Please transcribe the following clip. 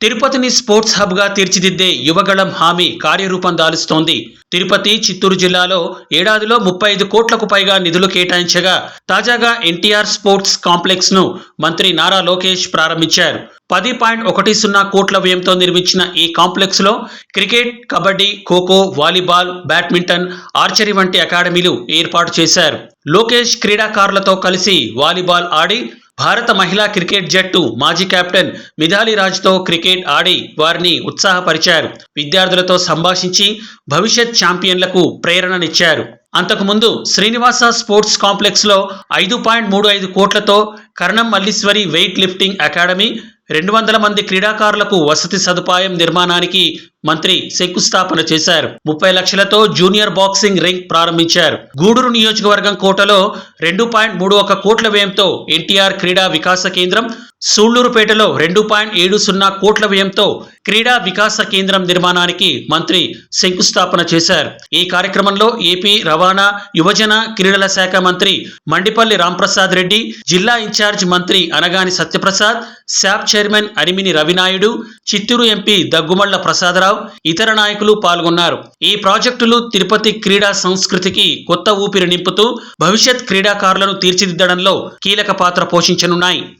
తిరుపతిని sports hub గా తీర్చిదిద్దే యువగళం హామీ కార్యరూపం దాలుస్తోంది. తిరుపతి, చిత్తూరు జిల్లాలో ఏడాదిలో 35 కోట్లకు పైగా నిధులు కేటాయించగా తాజాగా ఎన్టీఆర్ స్పోర్ట్స్ కాంప్లెక్స్ ను మంత్రి నారా లోకేష్ ప్రారంభించారు. 10.10 కోట్ల వ్యయంతో నిర్మించిన ఈ కాంప్లెక్స్ లో cricket, kabaddi, kho kho, volleyball, badminton, archery వంటి అకాడమీలు ఏర్పాటు చేశారు. లోకేష్ క్రీడాకారులతో కలిసి వాలీబాల్ ఆడి భారత మహిళా క్రికెట్ జట్టు మాజీ కెప్టెన్ మిథాలీ రాజ్తో క్రికెట్ ఆడి వారిని ఉత్సాహపరిచారు. విద్యార్థులతో సంభాషించి భవిష్యత్ ఛాంపియన్లకు ప్రేరణనిచ్చారు. అంతకుముందు శ్రీనివాస స్పోర్ట్స్ కాంప్లెక్స్ లో 5.35 కోట్లతో కర్ణం మల్లీశ్వరి వెయిట్ లిఫ్టింగ్ అకాడమీ, 200 మంది క్రీడాకారులకు వసతి సదుపాయం నిర్మాణానికి మంత్రి శంకుస్థాపన చేశారు. 30 లక్షలతో జూనియర్ బాక్సింగ్ రింగ్ ప్రారంభించారు. గూడూరు నియోజకవర్గం కోటలో 2.31 కోట్ల వ్యయంతో ఎన్టీఆర్ క్రీడా వికాస కేంద్రం, సూళ్లూరుపేటలో 2.70 కోట్ల వ్యయంతో క్రీడా వికాస కేంద్రం నిర్మాణానికి మంత్రి శంకుస్థాపన చేశారు. ఈ కార్యక్రమంలో ఏపీ రవాణా, యువజన, క్రీడల శాఖ మంత్రి మండిపల్లి రాంప్రసాద్ రెడ్డి, జిల్లా ఇన్ఛార్జ్ మంత్రి Anagani Satyaprasad, SAAP chairman Arimini Ravi Naidu, Chittoor MP Daggumalla Prasada Rao, ఇతర నాయకులు పాల్గొన్నారు. ఈ ప్రాజెక్టులు తిరుపతి క్రీడా సంస్కృతికి కొత్త ఊపిరి నింపుతూ భవిష్యత్ క్రీడాకారులను తీర్చిదిద్దడంలో కీలక పాత్ర పోషించనున్నాయి.